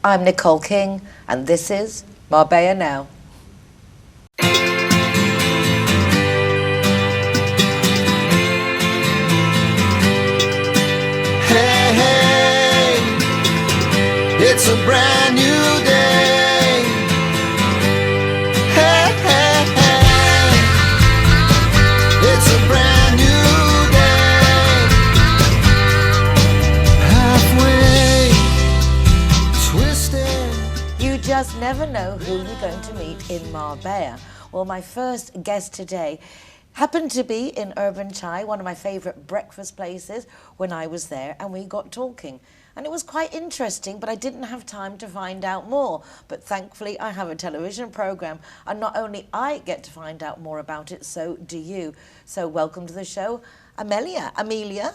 I'm Nicole King, and this is Marbella Now. Hey, hey, it's a brand new day. Hey, hey, hey, it's a brand new day. Halfway twisted. You just never know who you're going to meet in Marbella. Well, my first guest today happened to be in Urban Chai, one of my favourite breakfast places, when I was there, and we got talking. And it was quite interesting, but I didn't have time to find out more. But thankfully, I have a television programme, and not only I get to find out more about it, so do you. So welcome to the show, Amelia,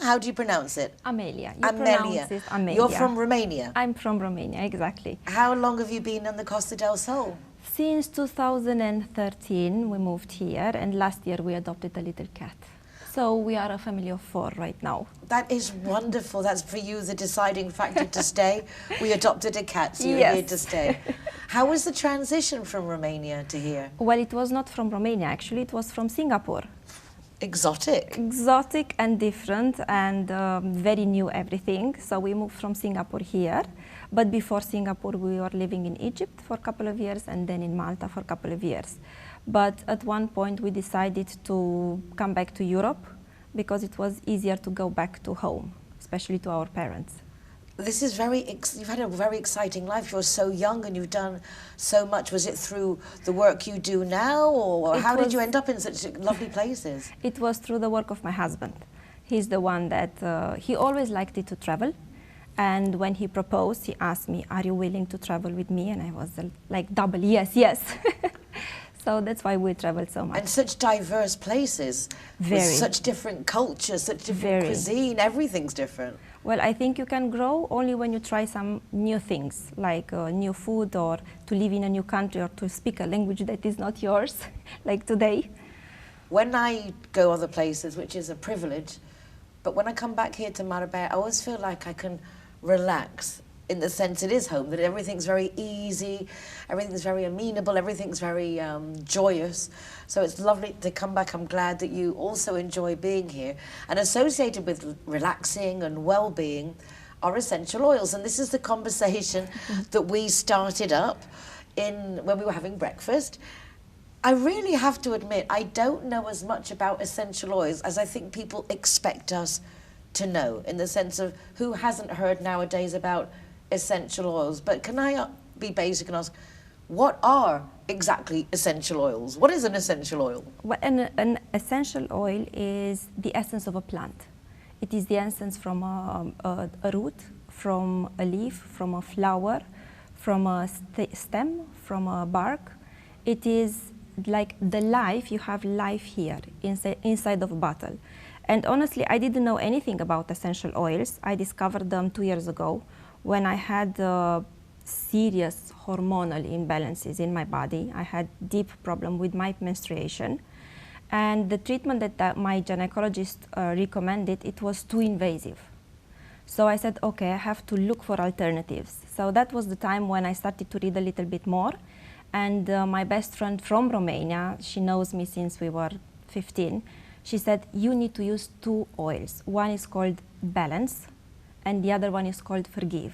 how do you pronounce it? Amelia. You pronounce it Amelia. You're from Romania? I'm from Romania, exactly. How long have you been on the Costa del Sol? Since 2013 we moved here, and last year we adopted a little cat. So we are a family of 4 right now. That is wonderful. That's for you the deciding factor to stay. We adopted a cat, so you're here to stay. How was the transition from Romania to here? Well, it was not from Romania, actually. It was from Singapore. Exotic. Exotic and different, and very new everything. So we moved from Singapore here. But before Singapore, we were living in Egypt for a couple of years, and then in Malta for a couple of years. But at one point, we decided to come back to Europe because it was easier to go back to home, especially to our parents. This is you've had a very exciting life. You're so young and you've done so much. Was it through the work you do now, or how did you end up in such lovely places? It was through the work of my husband. He's the one that, he always liked it to travel. And when he proposed, he asked me, are you willing to travel with me? And I was like double, yes, yes. So that's why we traveled so much. And such diverse places. Very. With such different cultures, such different cuisine, everything's different. Well, I think you can grow only when you try some new things, like new food, or to live in a new country, or to speak a language that is not yours, like today. When I go other places, which is a privilege, but when I come back here to Marbella, I always feel like I can relax, in the sense it is home, that everything's very easy, everything's very amenable, everything's very joyous. So it's lovely to come back. I'm glad that you also enjoy being here. And associated with relaxing and well-being are essential oils. And this is the conversation that we started up when we were having breakfast. I really have to admit, I don't know as much about essential oils as I think people expect us to know, in the sense of who hasn't heard nowadays about essential oils. But can I be basic and ask, what are exactly essential oils? What is an essential oil? Well, an essential oil is the essence of a plant. It is the essence from a root, from a leaf, from a flower, from a stem, from a bark. It is like the life, you have life here inside of a bottle. And honestly, I didn't know anything about essential oils. I discovered them 2 years ago when I had serious hormonal imbalances in my body. I had deep problem with my menstruation. And the treatment that my gynecologist recommended, it was too invasive. So I said, okay, I have to look for alternatives. So that was the time when I started to read a little bit more. And my best friend from Romania, she knows me since we were 15, she said, you need to use 2 oils. One is called Balance, and the other one is called Forgive.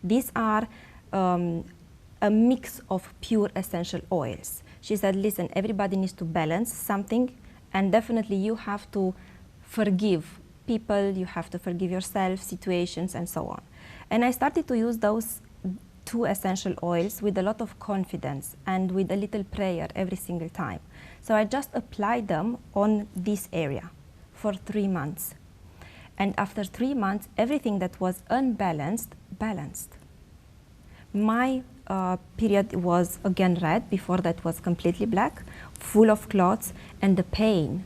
These are a mix of pure essential oils. She said, listen, everybody needs to balance something, and definitely you have to forgive people, you have to forgive yourself, situations, and so on. And I started to use those 2 essential oils with a lot of confidence and with a little prayer every single time. So I just applied them on this area for 3 months. And after 3 months, everything that was unbalanced, balanced. My period was again red, before that was completely black, full of clots, and the pain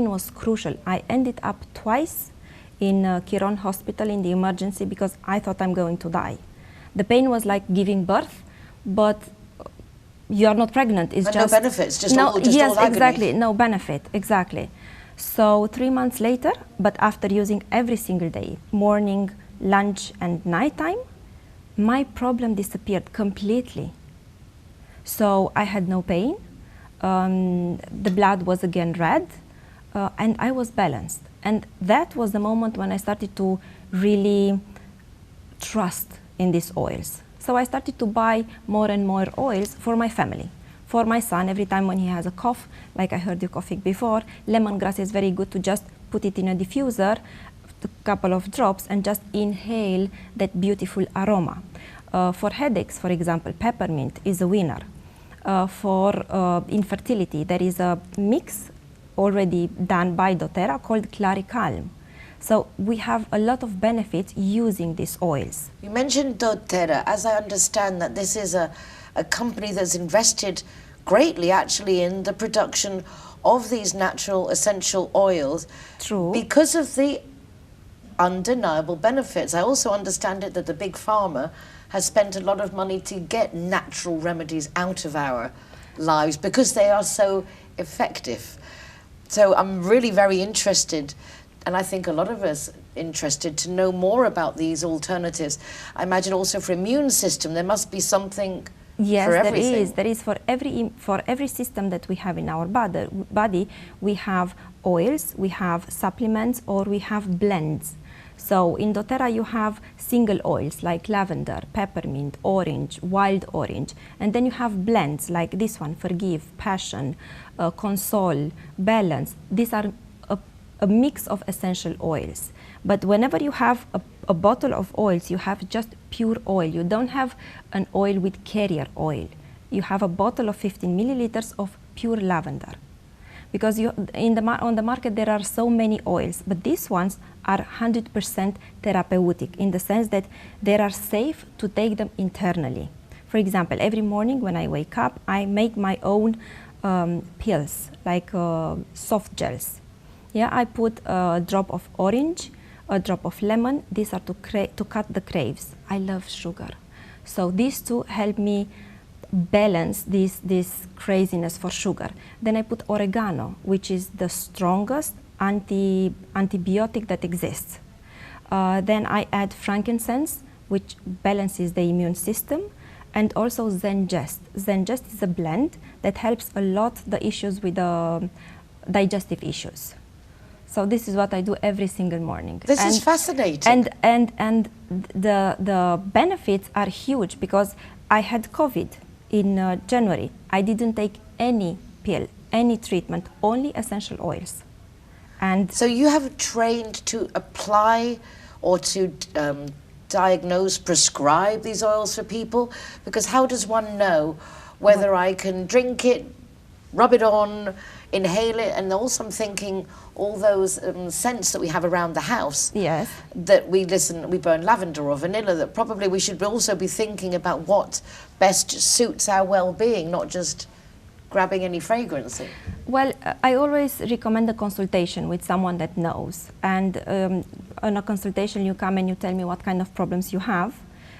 was crucial. I ended up twice in Chiron Hospital in the emergency because I thought I'm going to die. The pain was like giving birth, but you are not pregnant. It's just no benefits, just no, all yes, agony. exactly, no benefit, exactly. So 3 months later, but after using every single day, morning, lunch, and nighttime, my problem disappeared completely. So I had no pain, the blood was again red, and I was balanced. And that was the moment when I started to really trust in these oils. So I started to buy more and more oils for my family. For my son, every time when he has a cough, like I heard you coughing before, lemongrass is very good to just put it in a diffuser, a couple of drops, and just inhale that beautiful aroma. For headaches, for example, peppermint is a winner. For infertility, there is a mix already done by doTERRA called Claricalm. So we have a lot of benefits using these oils. You mentioned doTERRA. As I understand that this is a company that's invested greatly actually in the production of these natural essential oils. True. Because of the undeniable benefits. I also understand it that the big pharma has spent a lot of money to get natural remedies out of our lives because they are so effective. So I'm really very interested, and I think a lot of us interested to know more about these alternatives. I imagine also for immune system there must be something. Yes, for everything. There is for every system that we have in our body, we have oils, we have supplements, or we have blends. So in doTERRA you have single oils like lavender, peppermint, orange, wild orange, and then you have blends like this one, Forgive, Passion, Console, Balance. These are a mix of essential oils. But whenever you have a bottle of oils, you have just pure oil. You don't have an oil with carrier oil. You have a bottle of 15 milliliters of pure lavender. Because on the market there are so many oils, but these ones are 100% therapeutic in the sense that they are safe to take them internally. For example, every morning when I wake up, I make my own pills, like soft gels. Yeah, I put a drop of orange, a drop of lemon. These are to cut the craves. I love sugar. So these two help me balance this craziness for sugar. Then I put oregano, which is the strongest antibiotic that exists. Then I add frankincense, which balances the immune system, and also Zengest. Zengest is a blend that helps a lot the issues with the digestive issues. So this is what I do every single morning. This is fascinating. And the benefits are huge because I had COVID in January. I didn't take any pill, any treatment, only essential oils. And so you have trained to apply or to diagnose, prescribe these oils for people? Because how does one know whether I can drink it, rub it on, inhale it? And also I'm thinking all those scents that we have around the house. Yes. That we burn lavender or vanilla, that probably we should also be thinking about what best suits our well-being, not just grabbing any fragrance. Well, I always recommend a consultation with someone that knows. And on a consultation you come and you tell me what kind of problems you have.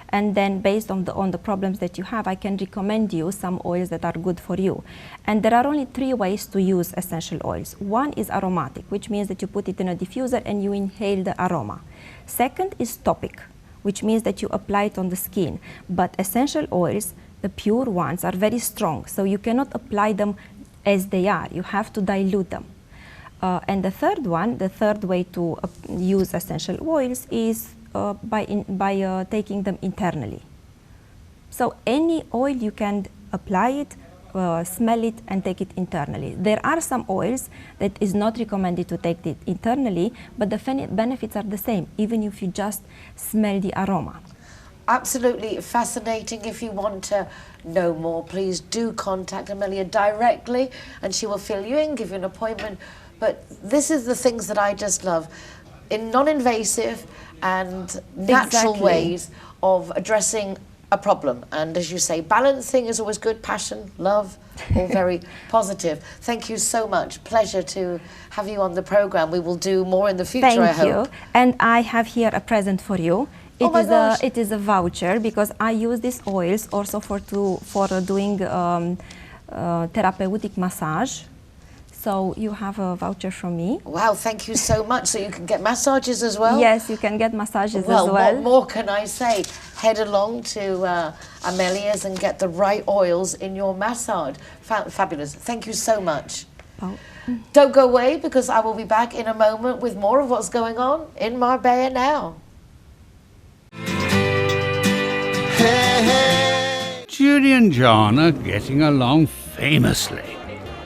And then based on the problems that you have, I can recommend you some oils that are good for you. And there are only 3 ways to use essential oils. One is aromatic, which means that you put it in a diffuser and you inhale the aroma. Second is topic, which means that you apply it on the skin. But essential oils, the pure ones, are very strong, so you cannot apply them as they are. You have to dilute them. And the third way to use essential oils is by taking them internally. So any oil you can apply it, smell it, and take it internally. There are some oils that is not recommended to take it internally, but the benefits are the same, even if you just smell the aroma. Absolutely fascinating. If you want to know more, please do contact Amelia directly and she will fill you in, give you an appointment. But this is the things that I just love, in non-invasive and natural ways of addressing a problem. And as you say, balancing is always good, passion, love, all very positive. Thank you so much. Pleasure to have you on the program. We will do more in the future, I hope. Thank you. And I have here a present for you. It is a voucher because I use these oils also for doing therapeutic massage. So you have a voucher from me. Wow, thank you so much. So you can get massages as well? Yes, you can get massages as Well, well. what more can I say? Head along to Amelia's and get the right oils in your massage. Fabulous. Thank you so much. Oh. Don't go away, because I will be back in a moment with more of what's going on in Marbella now. Judy and John are getting along famously.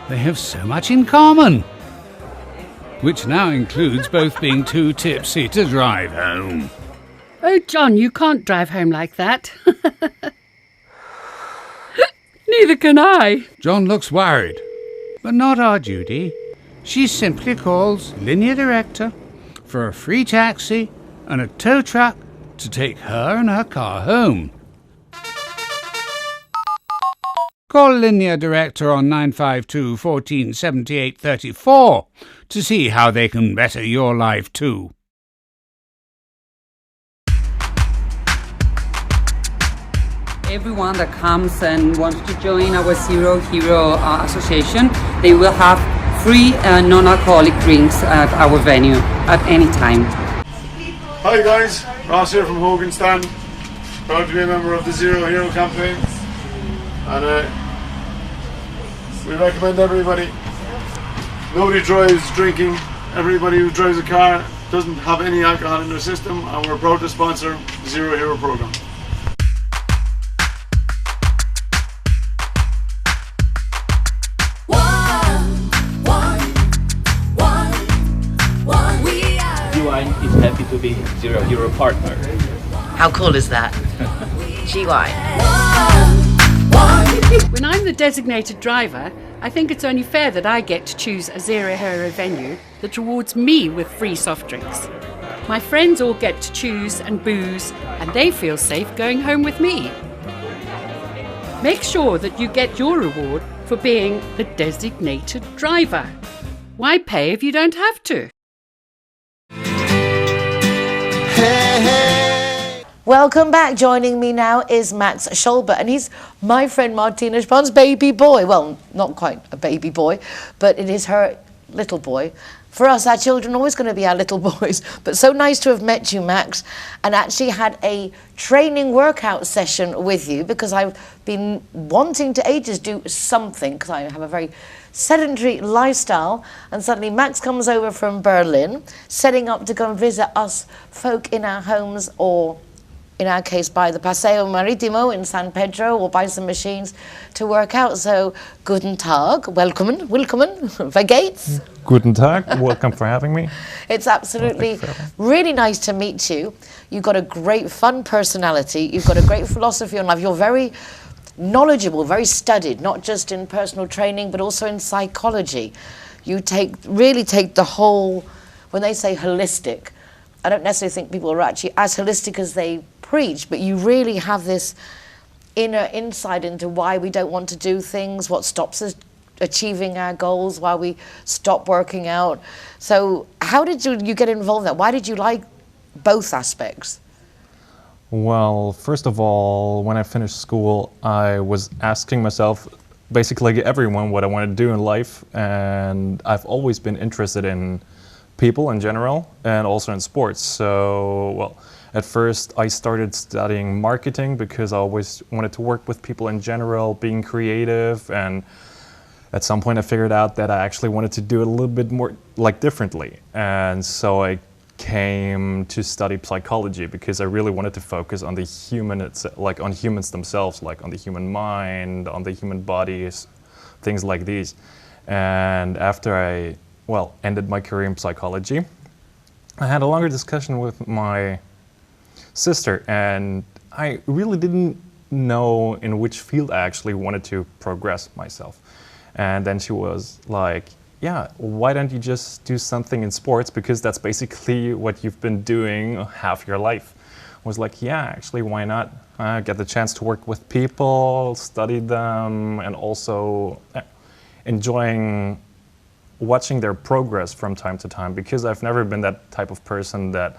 They have so much in common, which now includes both being too tipsy to drive home. Oh, John, you can't drive home like that. Neither can I. John looks worried, but not our Judy. She simply calls Linear Director for a free taxi and a tow truck to take her and her car home. Call Linear Director on 952 14 78 34 to see how they can better your life too. Everyone that comes and wants to join our Zero Hero Association, they will have free non-alcoholic drinks at our venue at any time. Hi guys, Ross here from Hogan Stand. Proud to be a member of the Zero Hero campaign. And we recommend everybody. Nobody drives drinking. Everybody who drives a car doesn't have any alcohol in their system, and we're proud to sponsor the Zero Hero program. GY is happy to be Zero Hero partner. How cool is that? GY. When I'm the designated driver, I think it's only fair that I get to choose a Zero Hero venue that rewards me with free soft drinks. My friends all get to choose and booze, and they feel safe going home with me. Make sure that you get your reward for being the designated driver. Why pay if you don't have to? Welcome back. Joining me now is Max Schober, and he's my friend Martina Spahn's baby boy. Well, not quite a baby boy, but it is her little boy. For us, our children are always going to be our little boys. But so nice to have met you, Max, and actually had a training workout session with you, because I've been wanting to ages do something, because I have a very sedentary lifestyle, and suddenly Max comes over from Berlin, setting up to go and visit us folk in our homes, or in our case by the Paseo Maritimo in San Pedro, or by some machines to work out. So, guten Tag, willkommen, Vergeht's? Guten Tag, welcome for having me. It's absolutely really nice to meet you. You've got a great fun personality, you've got a great philosophy on life, you're very knowledgeable, very studied, not just in personal training, but also in psychology. You really take the whole, when they say holistic, I don't necessarily think people are actually as holistic as they preach, but you really have this inner insight into why we don't want to do things, what stops us achieving our goals, why we stop working out. So how did you get involved in that? Why did you like both aspects? Well, first of all, when I finished school, I was asking myself, basically like everyone, what I wanted to do in life, and I've always been interested in people in general and also in sports. So, well, at first I started studying marketing because I always wanted to work with people in general, being creative, and at some point I figured out that I actually wanted to do it a little bit more like differently. And so I came to study psychology because I really wanted to focus on the human, like on humans themselves, like on the human mind, on the human bodies, things like these. And after I ended my career in psychology, I had a longer discussion with my sister, and I really didn't know in which field I actually wanted to progress myself. And then she was like, yeah, why don't you just do something in sports, because that's basically what you've been doing half your life. I was like, yeah, actually, why not? Get the chance to work with people, study them, and also enjoying watching their progress from time to time, because I've never been that type of person that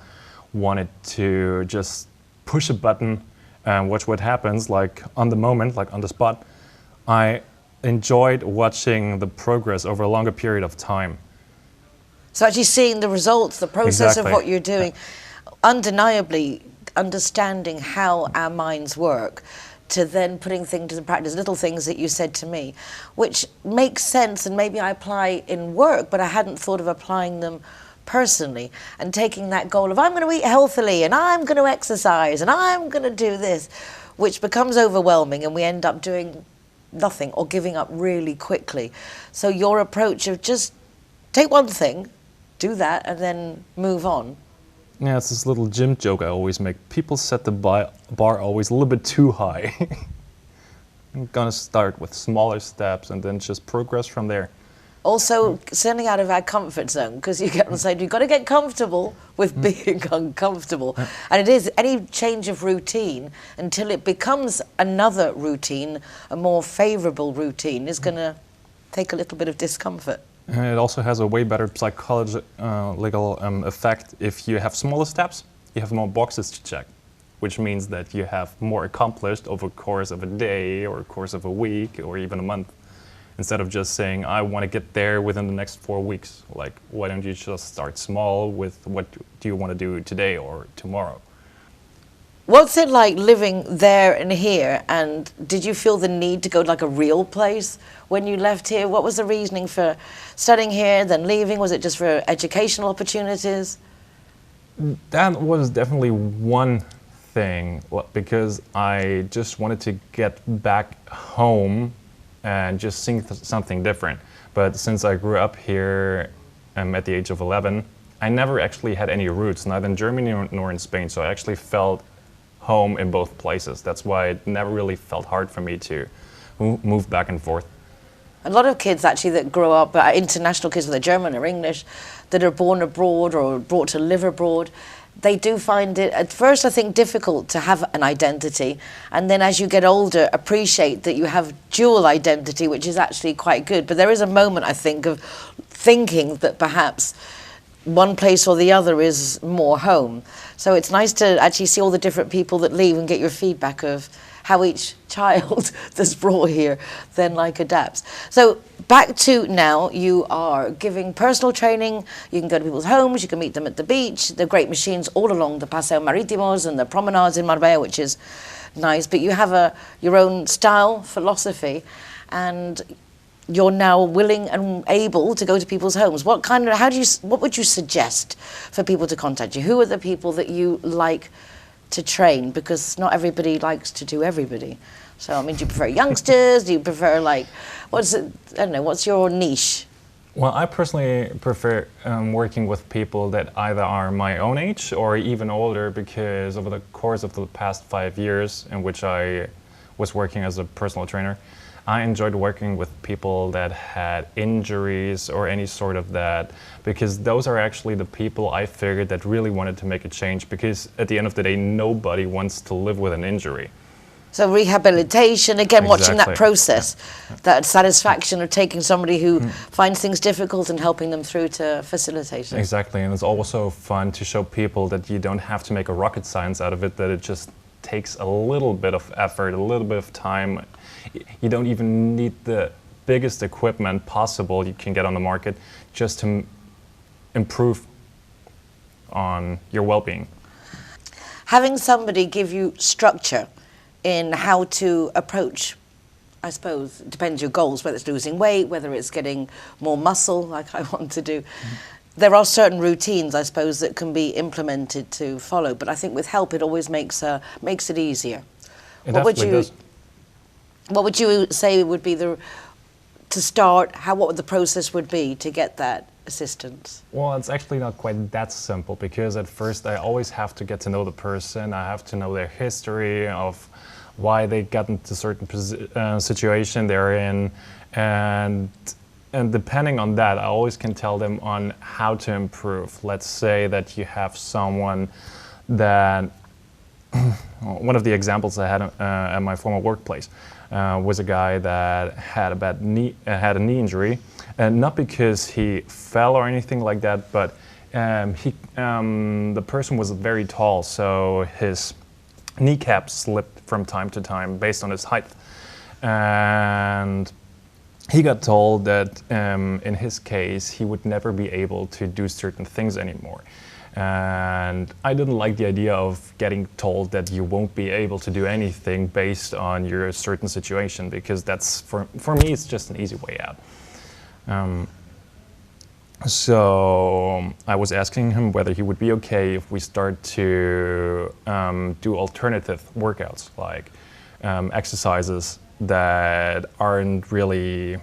wanted to just push a button and watch what happens, like on the moment, like on the spot. I enjoyed watching the progress over a longer period of time. So actually seeing the results, the process Exactly. of what you're doing, undeniably understanding how our minds work, to then putting things into practice, little things that you said to me, which makes sense, and maybe I apply in work, but I hadn't thought of applying them personally, and taking that goal of I'm going to eat healthily and I'm going to exercise and I'm going to do this, which becomes overwhelming and we end up doing nothing or giving up really quickly. So your approach of just take one thing, do that, and then move on. Yeah, it's this little gym joke I always make. People set the bar always a little bit too high. I'm gonna start with smaller steps and then just progress from there. Also, standing out of our comfort zone, because you get on saying you've got to get comfortable with being uncomfortable. And it is any change of routine until it becomes another routine, a more favourable routine, is going to take a little bit of discomfort. And it also has a way better psychological effect. If you have smaller steps, you have more boxes to check, which means that you have more accomplished over the course of a day or a course of a week or even a month. Instead of just saying, I want to get there within the next 4 weeks. Like, why don't you just start small with what do you want to do today or tomorrow? What's it like living there and here? And did you feel the need to go to like a real place when you left here? What was the reasoning for studying here, then leaving? Was it just for educational opportunities? That was definitely one thing, because I just wanted to get back home and just seeing something different. But since I grew up here at the age of 11, I never actually had any roots, neither in Germany nor in Spain, so I actually felt home in both places. That's why it never really felt hard for me to move back and forth. A lot of kids actually that grow up, international kids, whether German or English, that are born abroad or brought to live abroad, they do find it, at first I think, difficult to have an identity, and then as you get older appreciate that you have dual identity, which is actually quite good. But there is a moment, I think, of thinking that perhaps one place or the other is more home. So it's nice to actually see all the different people that leave and get your feedback of how each child that's brought here then like adapts. So back to now, you are giving personal training. You can go to people's homes, you can meet them at the beach. There are great machines all along the Paseo Marítimos and the promenades in Marbella, which is nice. But you have your own style, philosophy, and you're now willing and able to go to people's homes. What would you suggest for people to contact you? Who are the people that you like to train? Because not everybody likes to do everybody. So, I mean, do you prefer youngsters? Do you prefer, like, what's your niche? Well, I personally prefer working with people that either are my own age or even older, because over the course of the past 5 years in which I was working as a personal trainer, I enjoyed working with people that had injuries or any sort of that, because those are actually the people I figured that really wanted to make a change, because at the end of the day, nobody wants to live with an injury. So rehabilitation, again, watching that Exactly. process, that satisfaction of taking somebody who finds things difficult and helping them through to facilitate it. Exactly, and it's also fun to show people that you don't have to make a rocket science out of it, that it just takes a little bit of effort, a little bit of time. You don't even need the biggest equipment possible you can get on the market just to improve on your well-being. Having somebody give you structure in how to approach, I suppose, it depends your goals, whether it's losing weight, whether it's getting more muscle, like I want to do. There are certain routines, I suppose, that can be implemented to follow, but I think with help it always makes it easier. It definitely does. What would you say would be what the process would be to get that assistance? Well, it's actually not quite that simple, because at first I always have to get to know the person. I have to know their history of why they got into a certain situation they're in, and depending on that, I always can tell them on how to improve. Let's say that you have someone that, one of the examples I had at my former workplace was a guy that had a knee injury, and not because he fell or anything like that, but the person was very tall, so his kneecap slipped from time to time based on his height, and he got told that in his case he would never be able to do certain things anymore. And I didn't like the idea of getting told that you won't be able to do anything based on your certain situation, because that's, for me, it's just an easy way out. So I was asking him whether he would be okay if we start to do alternative workouts, like exercises that aren't really,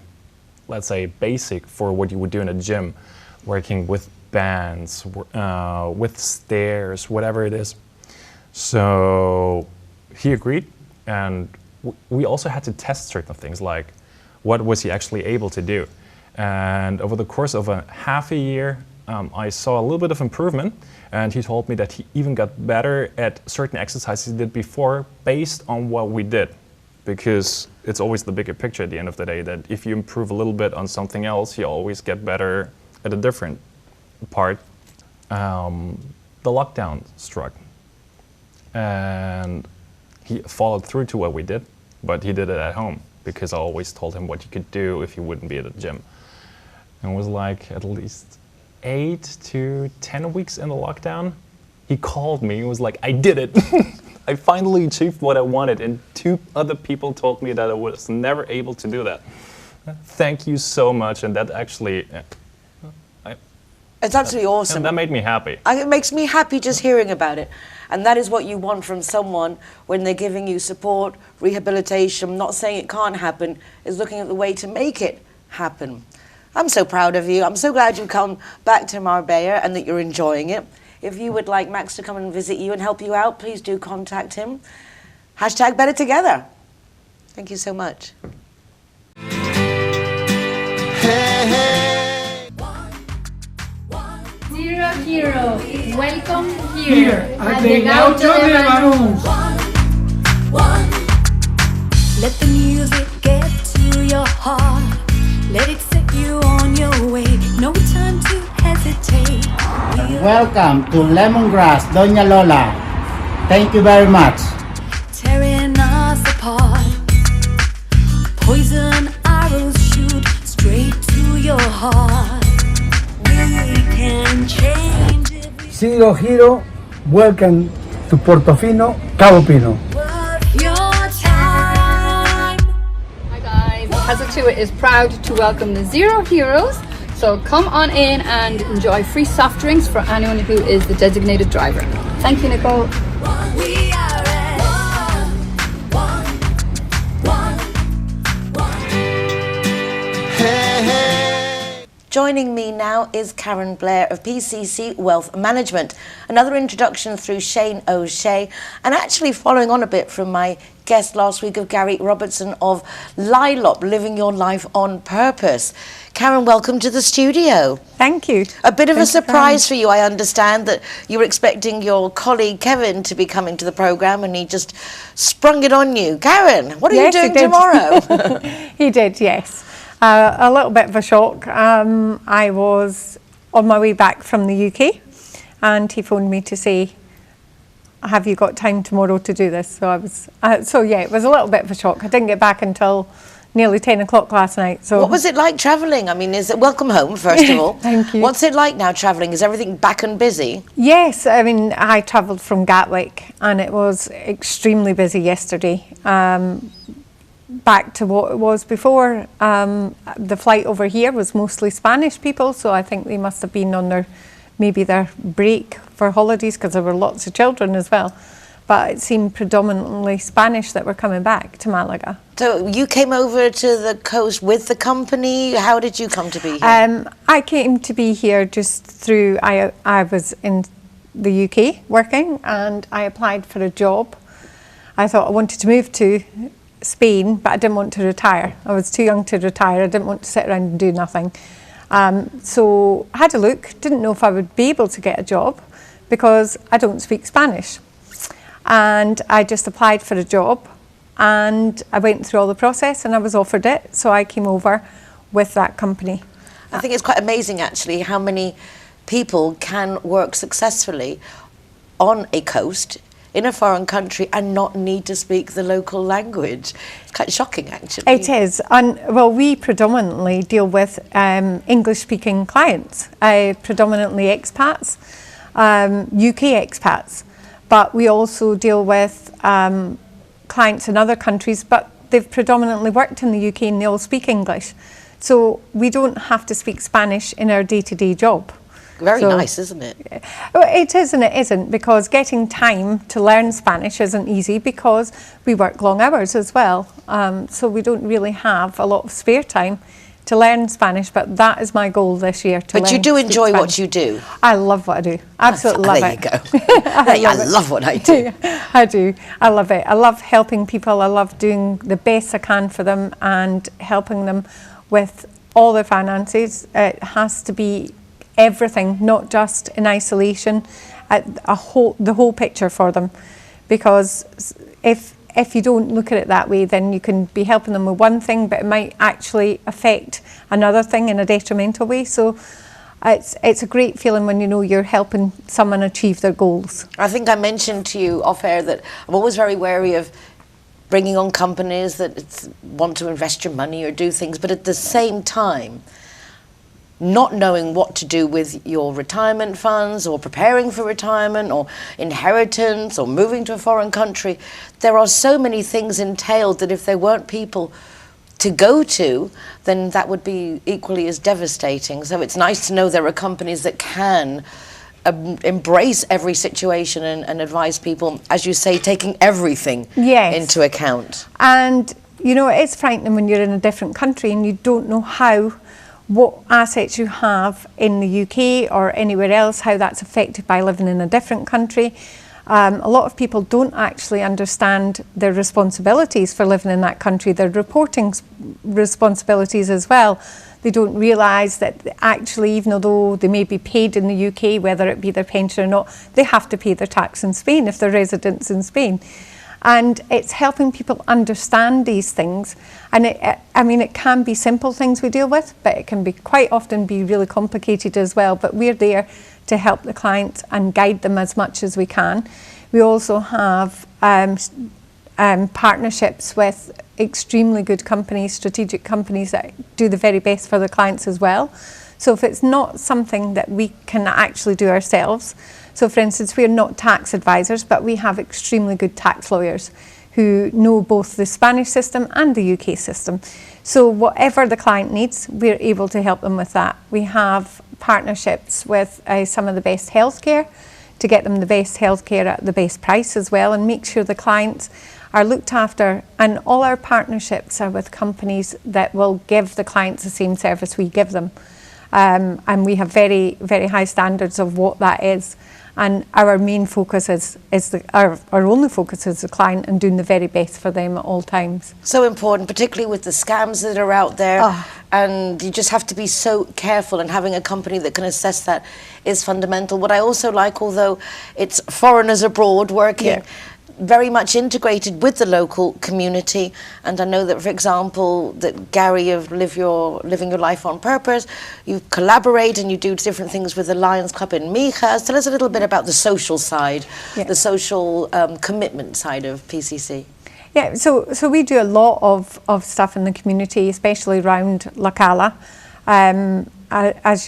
let's say, basic for what you would do in a gym, working with bands, with stairs, whatever it is. So he agreed, and we also had to test certain things, like what was he actually able to do. And over the course of a half a year, I saw a little bit of improvement, and he told me that he even got better at certain exercises he did before based on what we did. Because it's always the bigger picture at the end of the day, that if you improve a little bit on something else, you always get better at a different part. The lockdown struck, and he followed through to what we did, but he did it at home, because I always told him what he could do if he wouldn't be at the gym. And it was like at least 8 to 10 weeks in the lockdown, he called me and was like, I did it. I finally achieved what I wanted, and 2 other people told me that I was never able to do that. Thank you so much, and that actually, It's absolutely awesome. and that made me happy. It makes me happy just hearing about it. And that is what you want from someone when they're giving you support, rehabilitation. I'm not saying it can't happen, is looking at the way to make it happen. I'm so proud of you. I'm so glad you've come back to Marbella and that you're enjoying it. If you would like Max to come and visit you and help you out, please do contact him. # Better Together. Thank you so much. Zero Hero, welcome here at the Gaucho de Banus. Let the music get to your heart. Let it set you on your way. No time to hesitate. Welcome to Lemongrass, Doña Lola. Thank you very much. Tearing us apart. Poison arrows shoot straight to your heart. We can change every Zero Hero, welcome to Portofino, Cabo Pino. worth your time. Hi guys, Casa Tua is proud to welcome the Zero Heroes. So come on in and enjoy free soft drinks for anyone who is the designated driver. Thank you, Nicole. We are at Joining me now is Karen Blair of PCC Wealth Management. Another introduction through Shane O'Shea, and actually following on a bit from my guest last week of Gary Robertson of LYLOP, Living Your Life on Purpose. Karen, welcome to the studio. Thank you. A bit of a surprise for you. I understand that you were expecting your colleague Kevin to be coming to the programme and he just sprung it on you. Karen, what are you doing tomorrow? He did, yes. A little bit of a shock. I was on my way back from the UK and he phoned me to say, have you got time tomorrow to do this? So I was, yeah, it was a little bit of a shock. I didn't get back until nearly 10 o'clock last night. So what was it like travelling? I mean, welcome home, first of all. Thank you. What's it like now travelling? Is everything back and busy? Yes, I mean, I travelled from Gatwick and it was extremely busy yesterday. Back to what it was before. The flight over here was mostly Spanish people, so I think they must have been on maybe their break for holidays, because there were lots of children as well. But it seemed predominantly Spanish that were coming back to Malaga. So you came over to the coast with the company. How did you come to be here? I came to be here just through, I was in the UK working and I applied for a job. I thought I wanted to move to Spain, but I didn't want to retire. I was too young to retire. I didn't want to sit around and do nothing. So I had a look, didn't know if I would be able to get a job because I don't speak Spanish. And I just applied for a job and I went through all the process and I was offered it. So I came over with that company. I think it's quite amazing actually how many people can work successfully on a coast in a foreign country and not need to speak the local language. It's quite shocking, actually. It is. And well, we predominantly deal with English-speaking clients, predominantly expats, UK expats, but we also deal with clients in other countries, but they've predominantly worked in the UK and they all speak English. So we don't have to speak Spanish in our day-to-day job. Very nice, isn't it? Well, it is and it isn't, because getting time to learn Spanish isn't easy because we work long hours as well. So we don't really have a lot of spare time to learn Spanish, but that is my goal this year. But you do enjoy what you do. I love what I do. Absolutely love it. There you go. I love what I do. I do. I love it. I love helping people. I love doing the best I can for them and helping them with all their finances. It has to be everything, not just in isolation, the whole picture for them. Because if you don't look at it that way, then you can be helping them with one thing, but it might actually affect another thing in a detrimental way. So it's a great feeling when you know you're helping someone achieve their goals. I think I mentioned to you off air that I'm always very wary of bringing on companies that want to invest your money or do things, but at the same time, not knowing what to do with your retirement funds or preparing for retirement or inheritance or moving to a foreign country. There are so many things entailed that if there weren't people to go to, then that would be equally as devastating. So it's nice to know there are companies that can embrace every situation and advise people, as you say, taking everything into account. And, you know, it's frightening when you're in a different country and you don't know what assets you have in the UK or anywhere else, how that's affected by living in a different country. A lot of people don't actually understand their responsibilities for living in that country, their reporting responsibilities as well. They don't realise that actually, even though they may be paid in the UK, whether it be their pension or not, they have to pay their tax in Spain if they're residents in Spain. And it's helping people understand these things. And it can be simple things we deal with, but it can be quite often be really complicated as well. But we're there to help the client and guide them as much as we can. We also have partnerships with extremely good companies, strategic companies that do the very best for the clients as well. So if it's not something that we can actually do ourselves, so for instance, we're not tax advisors, but we have extremely good tax lawyers who know both the Spanish system and the UK system. So whatever the client needs, we're able to help them with that. We have partnerships with some of the best healthcare to get them the best healthcare at the best price as well, and make sure the clients are looked after. And all our partnerships are with companies that will give the clients the same service we give them. And we have very, very high standards of what that is. And our main focus our only focus is the client and doing the very best for them at all times. So important, particularly with the scams that are out there. And you just have to be so careful, and having a company that can assess that is fundamental. What I also like, although it's foreigners abroad working, very much integrated with the local community. And I know that, for example, that Gary of Living Your Life on Purpose, you collaborate and you do different things with the Lions Club in Mijas. Tell us a little bit about the social side, the social commitment side of PCC. Yeah, so we do a lot of stuff in the community, especially around La Cala. As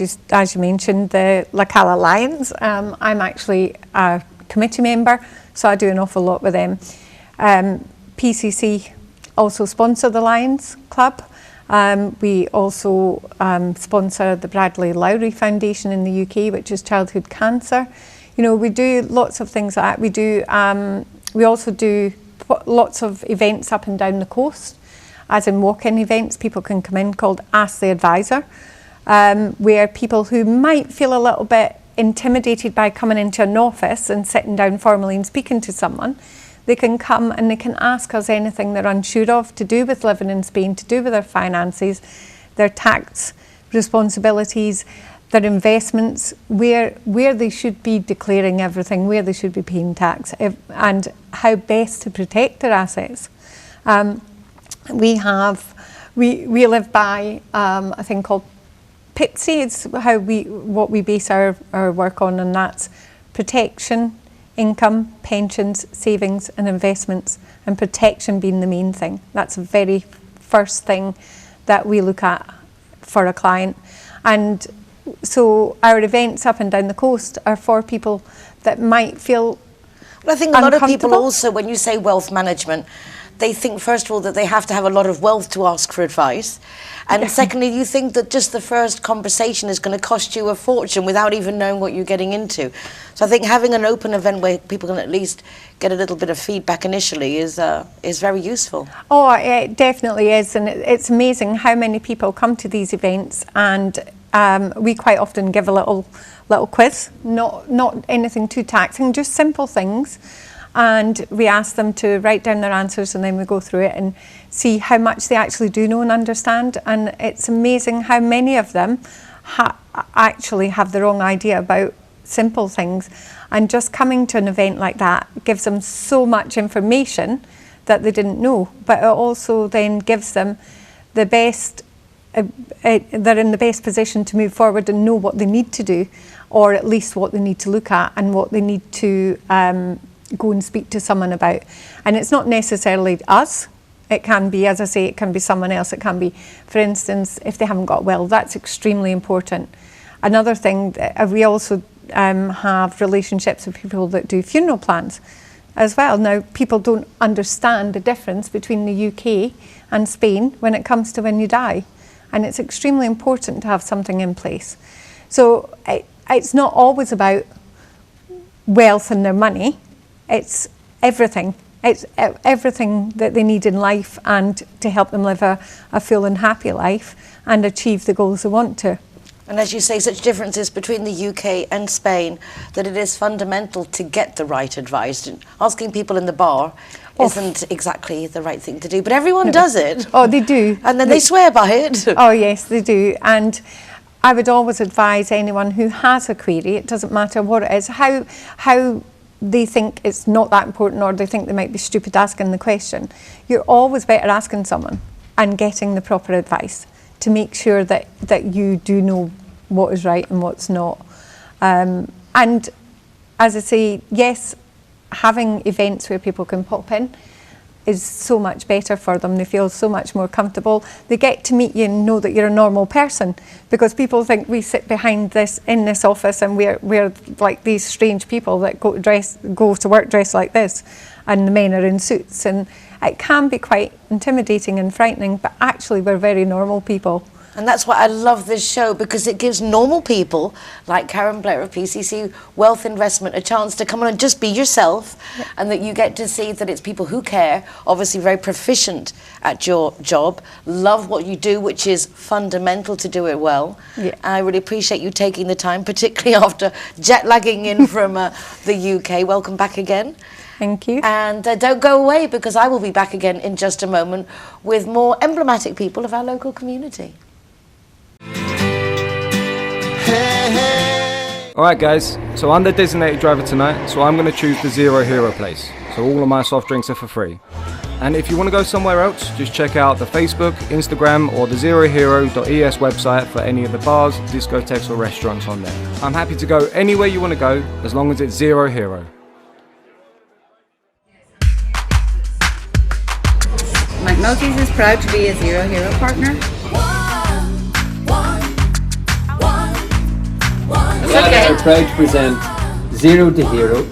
you mentioned, the La Cala Lions. I'm actually a committee member, so I do an awful lot with them. PCC also sponsor the Lions Club. We also sponsor the Bradley Lowry Foundation in the UK, which is childhood cancer. You know, we do lots of things like that. We also do lots of events up and down the coast, as in walk-in events. People can come in, called Ask the Advisor, where people who might feel a little bit intimidated by coming into an office and sitting down formally and speaking to someone, they can come and they can ask us anything they're unsure of to do with living in Spain, to do with their finances, their tax responsibilities, their investments, where they should be declaring everything, where they should be paying tax, and how best to protect their assets. We live by a thing called PIPSI. It's what we base our work on, and that's protection, income, pensions, savings and investments, and protection being the main thing. That's the very first thing that we look at for a client. And so our events up and down the coast are for people that might feel Well, I think a lot of people uncomfortable. also, when you say wealth management, they think, first of all, that they have to have a lot of wealth to ask for advice. And secondly, you think that just the first conversation is going to cost you a fortune without even knowing what you're getting into. So I think having an open event where people can at least get a little bit of feedback initially is very useful. Oh, it definitely is, and it's amazing how many people come to these events, and we quite often give a little quiz, not anything too taxing, just simple things, and we ask them to write down their answers, and then we go through it and see how much they actually do know and understand. And it's amazing how many of them actually have the wrong idea about simple things, and just coming to an event like that gives them so much information that they didn't know, but it also then gives them the best, they're in the best position to move forward and know what they need to do, or at least what they need to look at and what they need to go and speak to someone about. And it's not necessarily us. It can be, as I say, it can be someone else. It can be, for instance, if they haven't got well, that's extremely important. Another thing, we also have relationships with people that do funeral plans as well. Now, people don't understand the difference between the UK and Spain when it comes to when you die. And it's extremely important to have something in place. So it's not always about wealth and their money. It's everything. It's everything that they need in life, and to help them live a full and happy life and achieve the goals they want to. And as you say, such differences between the UK and Spain, that it is fundamental to get the right advice. Asking people in the bar isn't exactly the right thing to do, but everyone does it. Oh, they do. And then they swear by it. Oh, yes, they do. And I would always advise anyone who has a query, it doesn't matter what it is, how they think it's not that important, or they think they might be stupid asking the question. You're always better asking someone and getting the proper advice to make sure that you do know what is right and what's not. And as I say, yes, having events where people can pop in is so much better for them. They feel so much more comfortable. They get to meet you and know that you're a normal person, because people think we sit behind this in this office and we're like these strange people that go to work dressed like this, and the men are in suits, and it can be quite intimidating and frightening, but actually we're very normal people. And that's why I love this show, because it gives normal people like Karen Blair of PCC Wealth Investment a chance to come on and just be yourself, and that you get to see that it's people who care, obviously very proficient at your job, love what you do, which is fundamental to do it well. Yeah. I really appreciate you taking the time, particularly after jet lagging in from the UK. Welcome back again. Thank you. And don't go away, because I will be back again in just a moment with more emblematic people of our local community. Alright guys, so I'm the designated driver tonight, so I'm going to choose the Zero Hero place. So all of my soft drinks are for free. And if you want to go somewhere else, just check out the Facebook, Instagram or the zerohero.es website for any of the bars, discotheques or restaurants on there. I'm happy to go anywhere you want to go, as long as it's Zero Hero. McNulty's is proud to be a Zero Hero partner. We are proud to present Zero to Hero.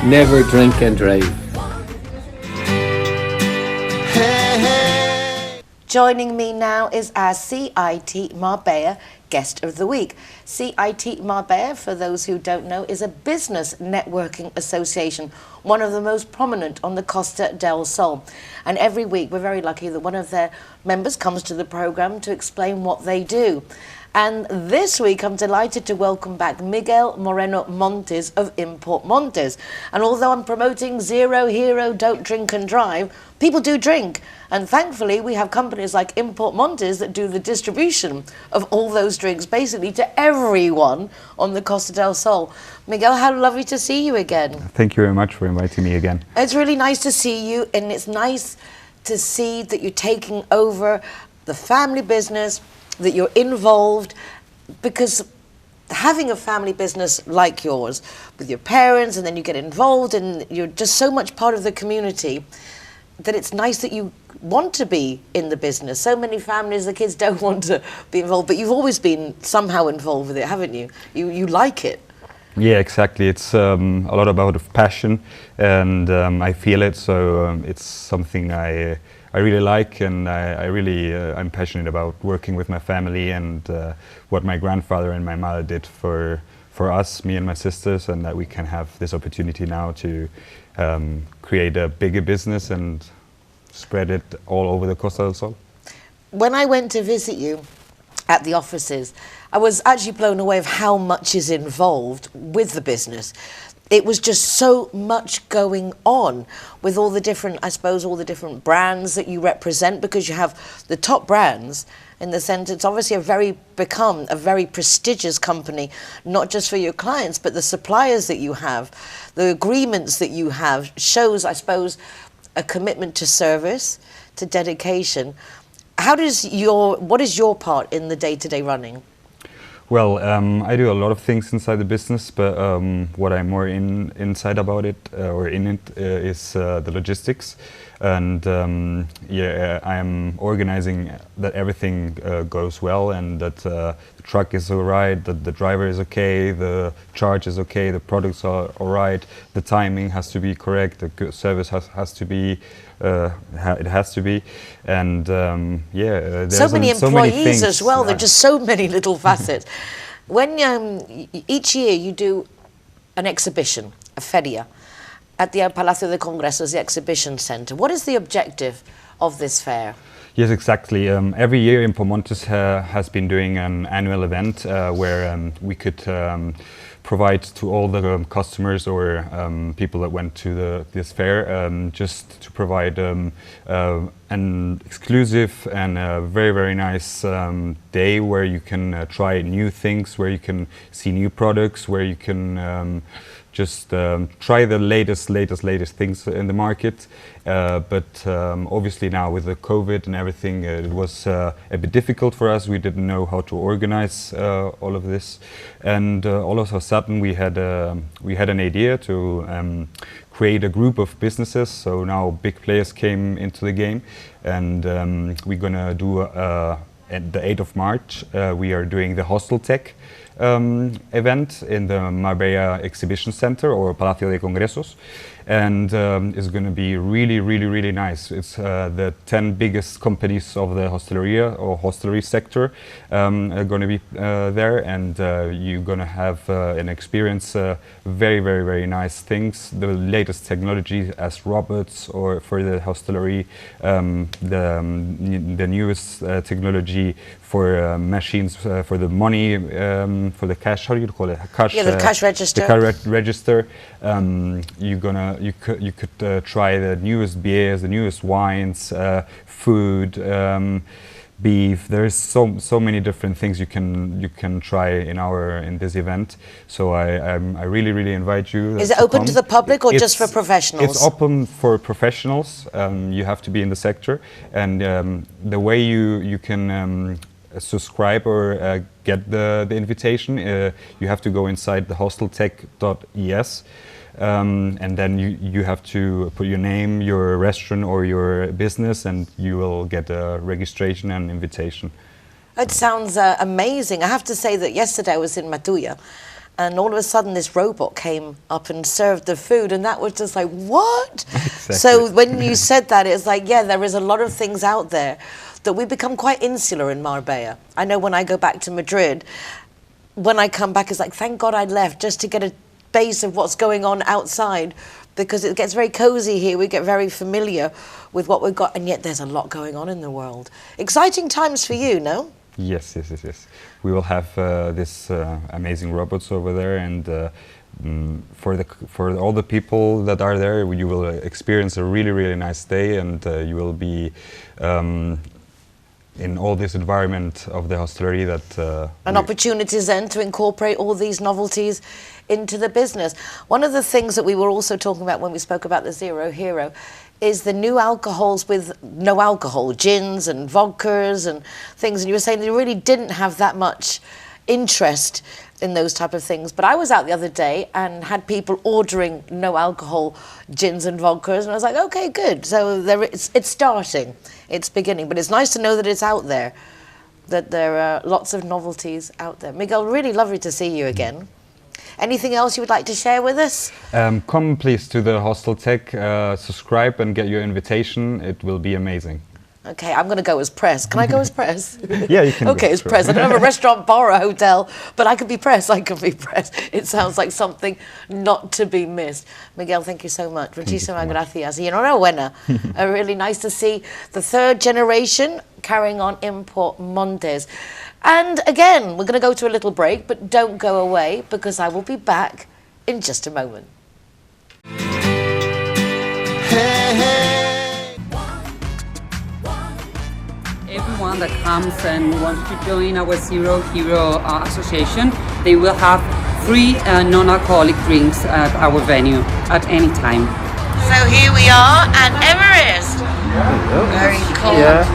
Never drink and drive. Joining me now is our CIT Marbella Guest of the Week. CIT Marbella, for those who don't know, is a business networking association, one of the most prominent on the Costa del Sol. And every week we're very lucky that one of their members comes to the programme to explain what they do. And this week I'm delighted to welcome back Miguel Moreno Montes of Import Montes. And although I'm promoting Zero Hero, Don't Drink and Drive, people do drink. And thankfully we have companies like Import Montes that do the distribution of all those drinks basically to everyone on the Costa del Sol. Miguel, how lovely to see you again. Thank you very much for inviting me again. It's really nice to see you, and it's nice to see that you're taking over the family business, that you're involved, because having a family business like yours with your parents, and then you get involved and you're just so much part of the community that it's nice that you want to be in the business. So many families, the kids don't want to be involved, but you've always been somehow involved with it, haven't you? You like it. Yeah, exactly. It's a lot about of passion, and I feel it. So it's something I really like, and I'm passionate about working with my family and what my grandfather and my mother did for us, me and my sisters, and that we can have this opportunity now to create a bigger business and spread it all over the Costa del Sol. When I went to visit you at the offices, I was actually blown away of how much is involved with the business. It was just so much going on with all the different, I suppose, all the different brands that you represent, because you have the top brands in the sense it's obviously become a very prestigious company, not just for your clients, but the suppliers that you have, the agreements that you have shows, I suppose, a commitment to service, to dedication. What is your part in the day-to-day running? Well, I do a lot of things inside the business, but what I'm more inside about it, or in it, is the logistics. And yeah, I'm organizing that everything goes well, and that the truck is all right, that the driver is okay, the charge is okay, the products are all right, the timing has to be correct, the service has to be, it has to be, and yeah. There's so many employees so many things, as well. There are just so many little facets. When each year you do an exhibition, a feria, at the Palacio de Congresos, the exhibition center. What is the objective of this fair? Yes, exactly. Every year Impomontes has been doing an annual event where we could provide to all the customers or people that went to this fair, just to provide an exclusive and a very, very nice day where you can try new things, where you can see new products, where you can just try the latest things in the market. But obviously now with the COVID and everything, it was a bit difficult for us. We didn't know how to organize all of this, and all of a sudden we had an idea to create a group of businesses. So now big players came into the game, and we're gonna do at the 8th of March. We are doing the Hostel Tech event in the Marbella Exhibition Center, or Palacio de Congresos, and it's going to be really, really, really nice. It's the 10 biggest companies of the hosteleria or hostelry sector are going to be there, and you're going to have and experience very, very, very nice things, the latest technology as robots, or for the hostelry, the newest technology for machines, for the money, for the cash, how do you call it? Cash, yeah, the cash register. The cash register. You could try the newest beers, the newest wines, food, beef. There's so many different things you can try in this event. So I really, really invite you. Is it open to the public or just for professionals? It's open for professionals. You have to be in the sector, and the way you can subscribe or get the invitation, you have to go inside the hosteltech.es. And then you have to put your name, your restaurant or your business, and you will get a registration and invitation. It sounds amazing. I have to say that yesterday I was in Matuya, and all of a sudden this robot came up and served the food, and that was just like, what? Exactly. So when you said that, it's like, yeah, there is a lot of things out there that we become quite insular in Marbella. I know when I go back to Madrid, when I come back, it's like, thank God I left just to get a base of what's going on outside, because it gets very cozy here. We get very familiar with what we've got, and yet there's a lot going on in the world. Exciting times for you, no? Yes. We will have this amazing robots over there, and for all the people that are there, you will experience a really, really nice day, and you will be in all this environment of the hostelry that... An opportunities then to incorporate all these novelties into the business. One of the things that we were also talking about when we spoke about the Zero Hero is the new alcohols with no alcohol, gins and vodkas and things, and you were saying they really didn't have that much interest in those type of things. But I was out the other day and had people ordering no alcohol gins and vodkas, and I was like, okay, good. So it's starting, it's beginning. But it's nice to know that it's out there, that there are lots of novelties out there. Miguel, really lovely to see you again. Anything else you would like to share with us? Come please to the Hostel Tech, subscribe and get your invitation. It will be amazing. Okay, I'm going to go as press. Can I go as press? Yeah, you can. Okay, as press. I don't have a restaurant, bar, or a hotel, but I could be press. I could be press. It sounds like something not to be missed. Miguel, thank you so much. Muchísimas gracias. Y enhorabuena. Really nice to see the third generation carrying on in Port Montes. And again, we're going to go to a little break, but don't go away because I will be back in just a moment. Everyone that comes and wants to join our Zero Hero Association, they will have free non-alcoholic drinks at our venue at any time. So here we are at Everest. Very cool. Yeah.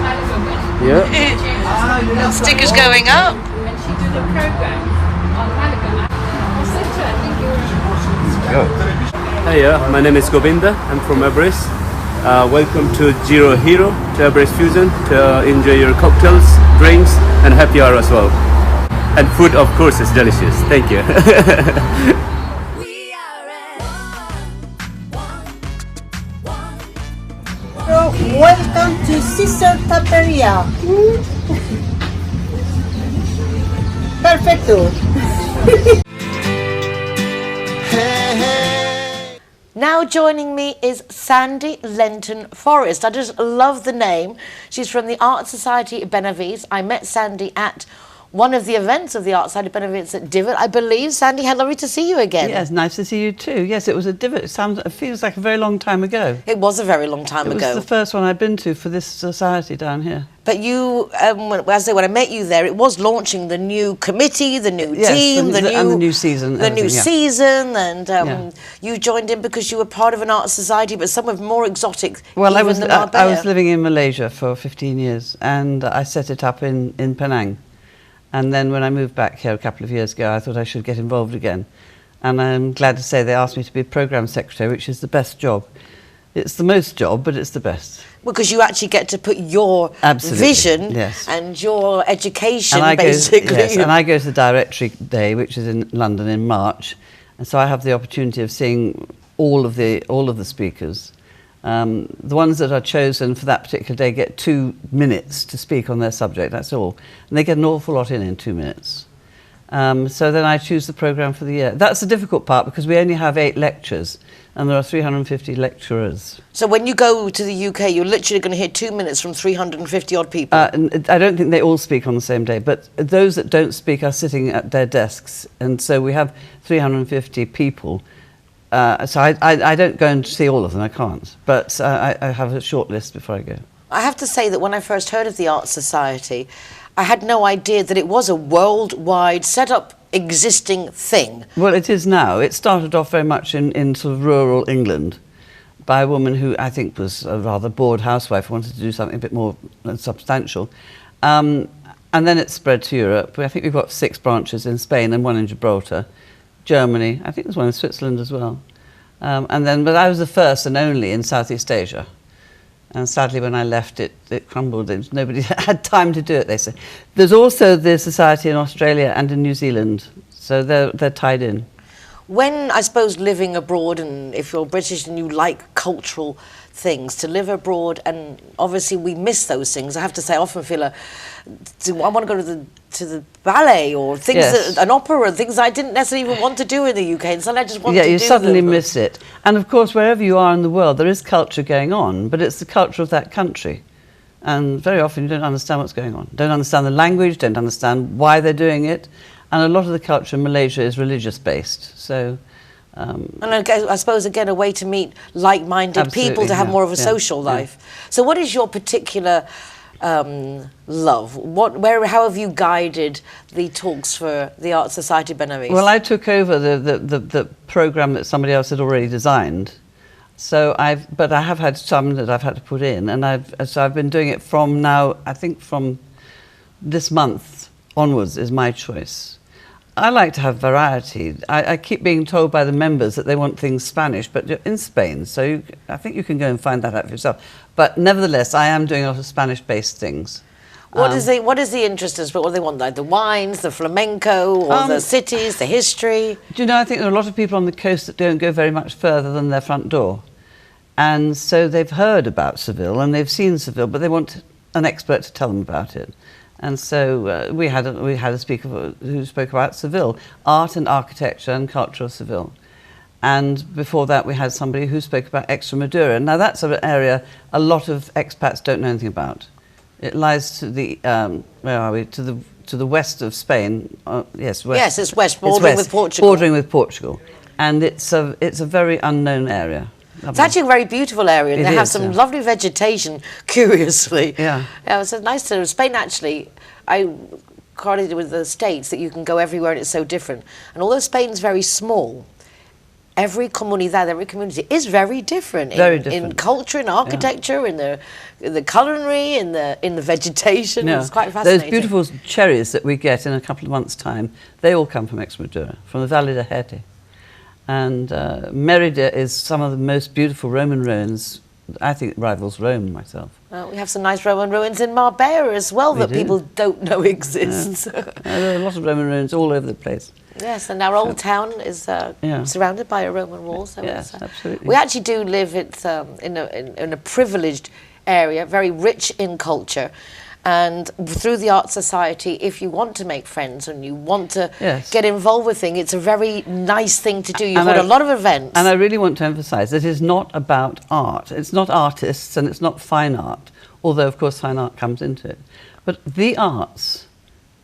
Stickers going up. Hiya, my name is Govinda. I'm from Everest. Welcome to Zero Hero, to Everest Fusion, to enjoy your cocktails, drinks, and happy hour as well. And food, of course, is delicious. Thank you. Welcome to Sister Taperia. Perfecto. Now joining me is Sandie Lenton Forrest. I just love the name. She's from the Art Society of Benahavis. I met Sandie at one of the events of the Art Society of Benahavis at Divot, I believe. Sandie, how lovely to see you again. Yes, nice to see you too. Yes, it was a Divot. It feels like a very long time ago. It was a very long time ago. It was the first one I'd been to for this society down here. But you, when I met you there, it was launching the new committee, the new team, the new season. The new season, and you joined in because you were part of an art society, but some of more exotic. Well, I was living in Malaysia for 15 years, and I set it up in Penang. And then when I moved back here a couple of years ago, I thought I should get involved again. And I'm glad to say they asked me to be program secretary, which is the best job. It's the most job, but it's the best. Because you actually get to put your vision and your education, basically. Yes, and I go to the Directory Day, which is in London in March, and so I have the opportunity of seeing all of the speakers. The ones that are chosen for that particular day get 2 minutes to speak on their subject, that's all. And they get an awful lot in 2 minutes. So then I choose the programme for the year. That's the difficult part because we only have 8 lectures and there are 350 lecturers. So when you go to the UK, you're literally going to hear 2 minutes from 350 odd people? I don't think they all speak on the same day, but those that don't speak are sitting at their desks. And so we have 350 people. So I don't go and see all of them, I can't. But I have a short list before I go. I have to say that when I first heard of the Art Society, I had no idea that it was a worldwide set-up existing thing. Well, it is now. It started off very much in sort of rural England by a woman who I think was a rather bored housewife, wanted to do something a bit more substantial. And then it spread to Europe. I think we've got 6 branches in Spain and 1 in Gibraltar. Germany, I think there's 1 in Switzerland as well. But I was the first and only in Southeast Asia. And sadly, when I left, it crumbled. Nobody had time to do it, they say. There's also the society in Australia and in New Zealand, so they're tied in. When, I suppose, living abroad, and if you're British and you like cultural things, to live abroad, and obviously we miss those things. I have to say, I often feel I want to go to the ballet or things, an opera, things I didn't necessarily even want to do in the UK, and suddenly I just want to do them. Yeah, you suddenly miss it. And of course, wherever you are in the world, there is culture going on, but it's the culture of that country. And very often you don't understand what's going on. Don't understand the language, don't understand why they're doing it. And a lot of the culture in Malaysia is religious-based, so... and I suppose, again, a way to meet like-minded people, to have more of a social life. So what is your particular love? How have you guided the talks for the Art Society Benahavis? Well, I took over the programme that somebody else had already designed. So but I have had some that I've had to put in, and I've been doing it from now, I think from this month onwards is my choice. I like to have variety. I keep being told by the members that they want things Spanish, but you're in Spain, so I think you can go and find that out for yourself. But nevertheless, I am doing a lot of Spanish-based things. What is the interest in Spain? What do they want? Like the wines, the flamenco, or the cities, the history? Do you know, I think there are a lot of people on the coast that don't go very much further than their front door. And so they've heard about Seville and they've seen Seville, but they want an expert to tell them about it. And so we had a speaker who spoke about Seville, art and architecture and culture of Seville. And before that, we had somebody who spoke about Extremadura. Now, that's an area a lot of expats don't know anything about. It lies to the where are we? To the west of Spain. Yes, west. Yes, it's west, bordering with Portugal. Bordering with Portugal, and it's a very unknown area. It's actually a very beautiful area, and they have some lovely vegetation, curiously. Yeah. It's nice to Spain, actually. I correlated with the States that you can go everywhere and it's so different. And although Spain's very small, every comunidad, every community is very different. In culture, in architecture, in the culinary, in the vegetation. It's quite fascinating. Those beautiful cherries that we get in a couple of months' time, they all come from Extremadura, from the Valle de Jerte. And Mérida is some of the most beautiful Roman ruins. I think it rivals Rome myself. We have some nice Roman ruins in Marbella as well that people don't know exist. There are a lot of Roman ruins all over the place. Yes, and our old town is surrounded by a Roman wall. So absolutely. We actually do live in a privileged area, very rich in culture. And through the Art Society, if you want to make friends and you want to get involved with things, it's a very nice thing to do. You've got a lot of events. And I really want to emphasise that it's not about art. It's not artists and it's not fine art, although, of course, fine art comes into it. But the arts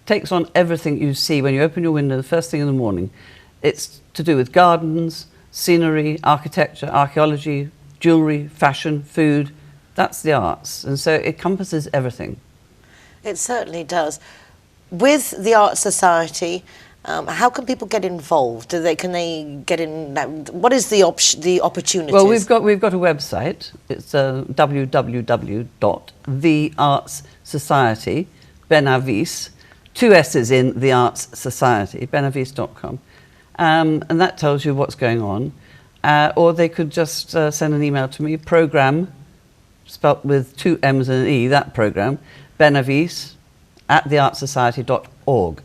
takes on everything you see when you open your window the first thing in the morning. It's to do with gardens, scenery, architecture, archaeology, jewellery, fashion, food. That's the arts. And so it encompasses everything. It certainly does. With the Art Society, how can people get involved? Can they get in? What is the opportunities? Well, we've got a website. It's www.theartssociety, Benahavis, 2 S's in the Arts Society, benahavis.com, and that tells you what's going on. Or they could just send an email to me, program, spelt with 2 M's and an E, that program, Benahavis at theartsociety.org.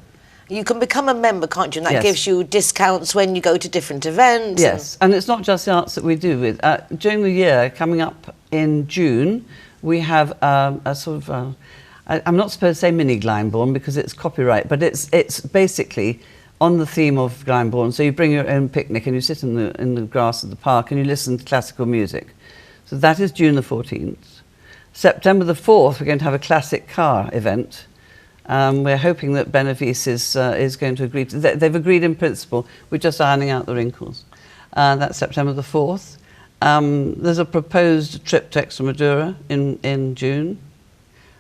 You can become a member, can't you? And that gives you discounts when you go to different events. Yes, and it's not just the arts that we do with. During the year, coming up in June, we have a sort of, I'm not supposed to say mini Glyndebourne because it's copyright, but it's basically on the theme of Glyndebourne. So you bring your own picnic and you sit in the grass of the park and you listen to classical music. So that is June the 14th. September the 4th, we're going to have a classic car event. We're hoping that Benahavis is going to agree. They've agreed in principle. We're just ironing out the wrinkles. That's September the 4th. There's a proposed trip to Extremadura in June.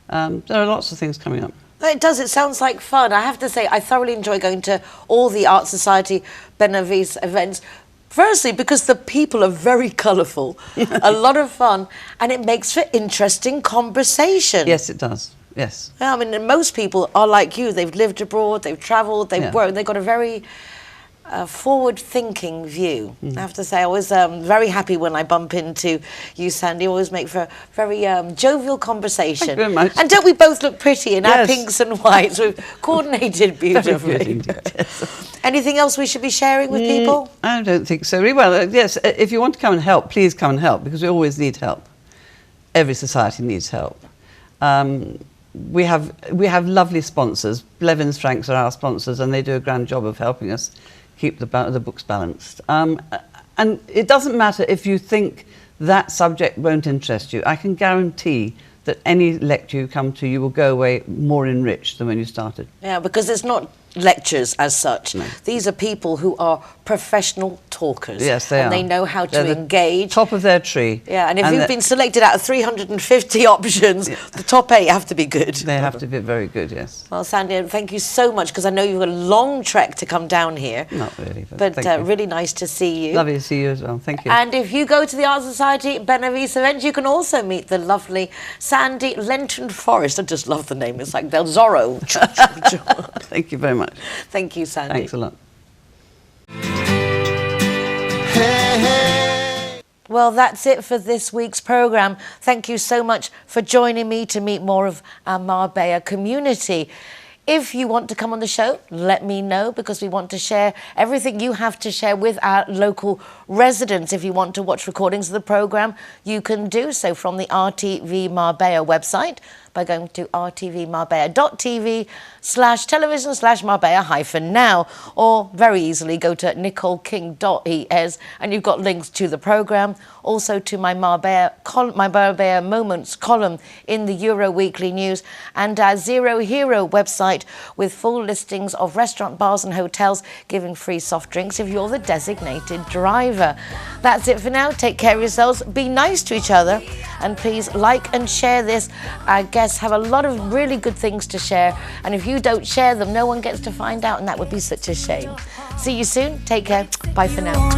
There are lots of things coming up. It does. It sounds like fun. I have to say, I thoroughly enjoy going to all the Art Society Benahavis events. Firstly, because the people are very colourful, a lot of fun, and it makes for interesting conversation. Yes, it does. Yes. Yeah, I mean, most people are like you. They've lived abroad, they've travelled, they've worked, they've got a very forward-thinking view. I have to say, I was very happy when I bump into you, Sandie. Always make for very jovial conversation. Thank you very much. And don't we both look pretty in our pinks and whites? We've coordinated beautifully. Anything else we should be sharing with people? I don't think so. Well, yes, if you want to come and help, please come and help, because we always need help. Every society needs help. We have lovely sponsors. Blevins Franks are our sponsors, and they do a grand job of helping us keep the books balanced. And it doesn't matter if you think that subject won't interest you. I can guarantee that any lecture you come to, you will go away more enriched than when you started. Yeah, because it's not lectures as such. No. These are people who are professional talkers. Yes, they are. And they know how to engage. Top of their tree. Yeah, and if you've been selected out of 350 options, the top 8 have to be good. They have to be very good, yes. Well, Sandie, thank you so much, because I know you've got a long trek to come down here. Not really, but really nice to see you. Lovely to see you as well, thank you. And if you go to the Art Society Benahavis event, you can also meet the lovely Sandie Lenton Forrest. I just love the name, it's like Del Zorro. Thank you very much. much. Thank you, Sandie. Thanks a lot. Well, that's it for this week's programme. Thank you so much for joining me to meet more of our Marbella community. If you want to come on the show, let me know, because we want to share everything you have to share with our local residents. If you want to watch recordings of the programme, you can do so from the RTV Marbella website by going to rtvmarbella.tv/television/Marbella-now, or very easily go to nicoleking.es and you've got links to the programme, also to my Marbella Moments column in the Euro Weekly News, and our Zero Hero website with full listings of restaurant, bars and hotels giving free soft drinks if you're the designated driver. That's it for now. Take care of yourselves, be nice to each other, and please like and share this. Our guests have a lot of really good things to share, and if you don't share them, no one gets to find out, and that would be such a shame. See you soon. Take care. Bye for now.